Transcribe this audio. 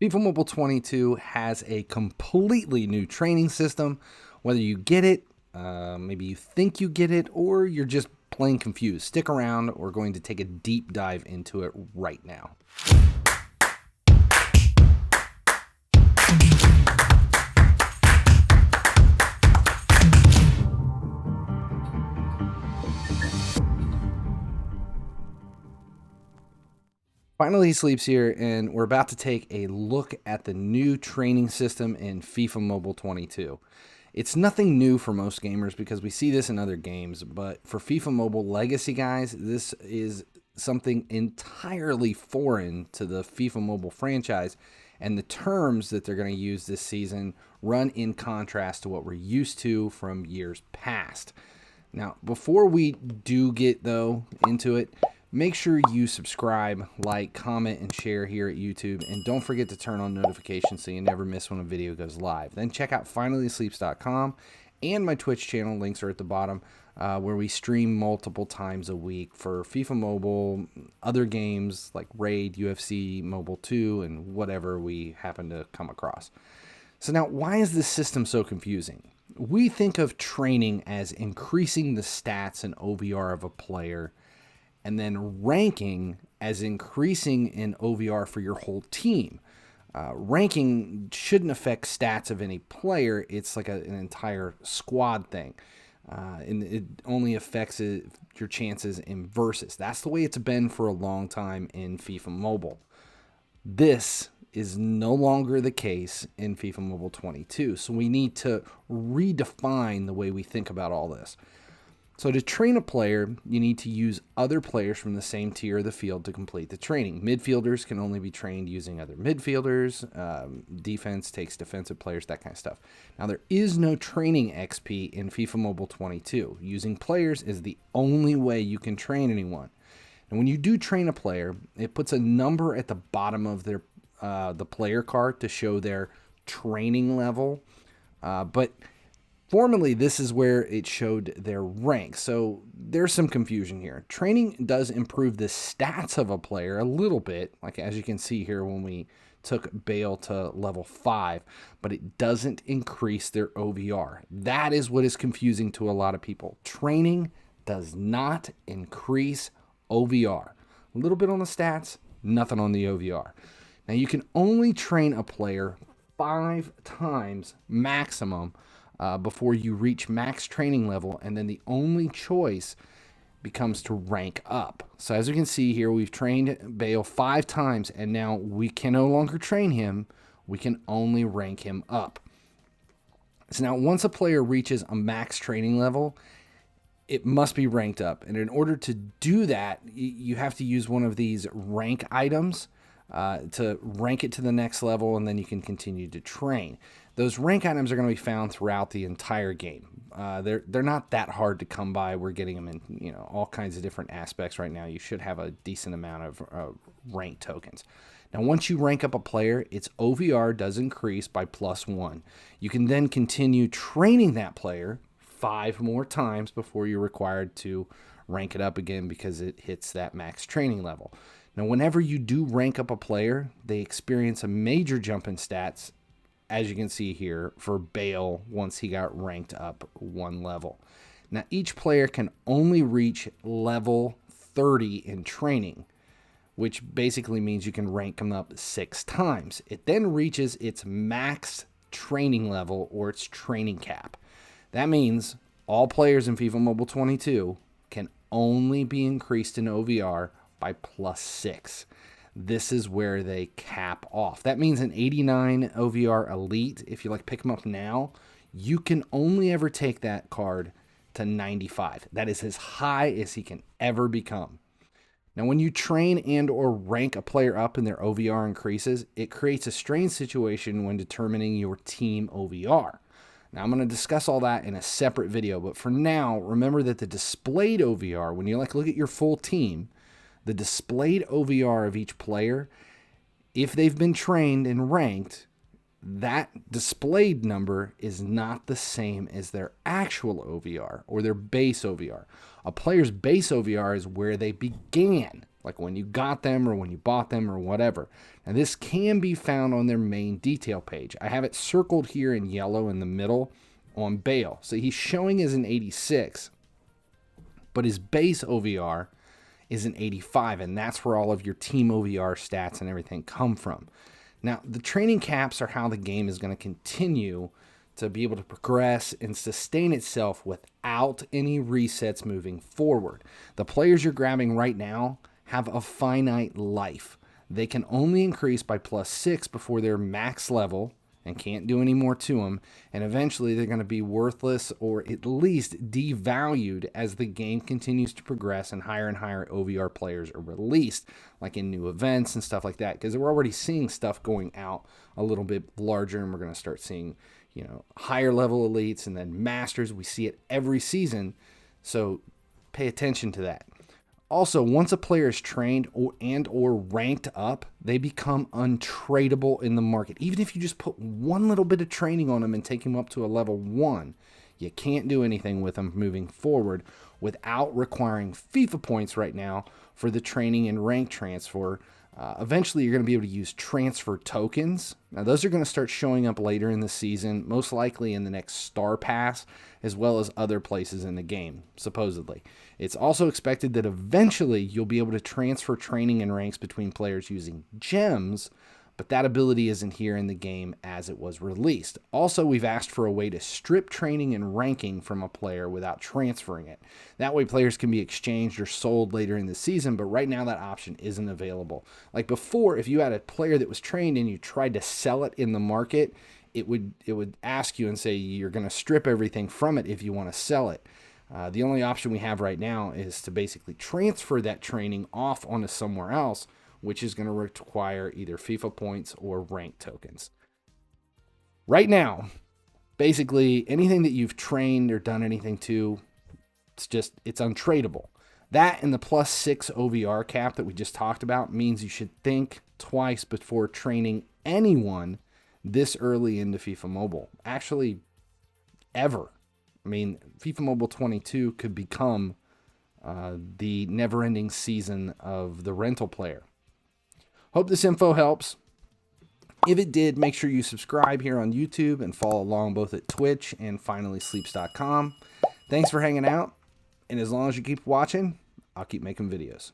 FIFA Mobile 22 has a completely new training system. Whether you get it, maybe you think you get it, or you're just plain confused, stick around. We're going to take a deep dive into it right now. Finally, he sleeps here, and we're about to take a look at the new training system in FIFA Mobile 22. It's nothing new for most gamers because we see this in other games, but for FIFA Mobile Legacy guys, this is something entirely foreign to the FIFA Mobile franchise, and the terms that they're going to use this season run in contrast to what we're used to from years past. Now, before we do get, though, into it, make sure you subscribe, like, comment, and share here at YouTube. And don't forget to turn on notifications so you never miss when a video goes live. Then check out finallysleeps.com and my Twitch channel. Links are at the bottom, where we stream multiple times a week for FIFA Mobile, other games like Raid, UFC, Mobile 2, and whatever we happen to come across. So now, why is this system so confusing? We think of training as increasing the stats and OVR of a player, and then ranking as increasing in OVR for your whole team. Ranking shouldn't affect stats of any player. It's like an entire squad thing. And it only affects your chances in versus. That's the way it's been for a long time in FIFA Mobile. This is no longer the case in FIFA Mobile 22. So we need to redefine the way we think about all this. So to train a player, you need to use other players from the same tier of the field to complete the training. Midfielders can only be trained using other midfielders. Defense takes defensive players, that kind of stuff. Now, there is no training XP in FIFA Mobile 22. Using players is the only way you can train anyone. And when you do train a player, it puts a number at the bottom of their the player card to show their training level. But formerly, this is where it showed their rank. So there's some confusion here. Training does improve the stats of a player a little bit, like as you can see here when we took Bale to level 5, but it doesn't increase their OVR. That is what is confusing to a lot of people. Training does not increase OVR. A little bit on the stats, nothing on the OVR. Now, you can only train a player 5 times maximum before you reach max training level, and then the only choice becomes to rank up. So as you can see here, we've trained Bale 5 times, and now we can no longer train him. We can only rank him up. So now once a player reaches a max training level, it must be ranked up. And in order to do that, you have to use one of these rank items to rank it to the next level, and then you can continue to train. Those rank items are going to be found throughout the entire game. They're not that hard to come by. We're getting them in all kinds of different aspects right now. You should have a decent amount of rank tokens. Now, once you rank up a player, its OVR does increase by +1. You can then continue training that player 5 more times before you're required to rank it up again because it hits that max training level. Now, whenever you do rank up a player, they experience a major jump in stats, as you can see here, for Bale once he got ranked up 1 level. Now, each player can only reach level 30 in training, which basically means you can rank them up 6 times. It then reaches its max training level, or its training cap. That means all players in FIFA Mobile 22 can only be increased in OVR by +6. This is where they cap off. That means an 89 OVR Elite, if you pick them up now, you can only ever take that card to 95. That is as high as he can ever become. Now, when you train and or rank a player up and their OVR increases, it creates a strange situation when determining your team OVR. Now, I'm going to discuss all that in a separate video, but for now, remember that the displayed OVR, when you look at your full team, the displayed OVR of each player, if they've been trained and ranked, that displayed number is not the same as their actual OVR or their base OVR. A player's base OVR is where they began. like when you got them or when you bought them or whatever. Now, this can be found on their main detail page. I have it circled here in yellow in the middle on Bale. So he's showing as an 86, but his base OVR is an 85, and that's where all of your team OVR stats and everything come from. Now, the training caps are how the game is going to continue to be able to progress and sustain itself without any resets moving forward. The players you're grabbing right now have a finite life. They can only increase by +6 before they're max level and can't do any more to them, and eventually they're going to be worthless or at least devalued as the game continues to progress and higher OVR players are released, like in new events and stuff like that, because we're already seeing stuff going out a little bit larger, and we're going to start seeing, you know, higher level elites and then masters. We see it every season, so pay attention to that. Also, once a player is trained or ranked up, they become untradeable in the market. Even if you just put one little bit of training on them and take him up to a level 1, you can't do anything with them moving forward without requiring FIFA points right now for the training and rank transfer. Eventually, you're going to be able to use transfer tokens. Now, those are going to start showing up later in the season, most likely in the next Star Pass, as well as other places in the game, supposedly. It's also expected that eventually you'll be able to transfer training and ranks between players using gems, but that ability isn't here in the game as it was released. Also, we've asked for a way to strip training and ranking from a player without transferring it. That way players can be exchanged or sold later in the season, but right now that option isn't available. Like before, if you had a player that was trained and you tried to sell it in the market, it would ask you and say you're going to strip everything from it if you want to sell it. The only option we have right now is to basically transfer that training off onto somewhere else, which is going to require either FIFA points or rank tokens. Right now, basically anything that you've trained or done anything to, it's untradeable. That and the +6 OVR cap that we just talked about means you should think twice before training anyone this early into FIFA Mobile. Actually, ever. I mean, FIFA Mobile 22 could become the never-ending season of the rental player. Hope this info helps. If it did, make sure you subscribe here on YouTube and follow along both at Twitch and finallysleeps.com. Thanks for hanging out, and as long as you keep watching, I'll keep making videos.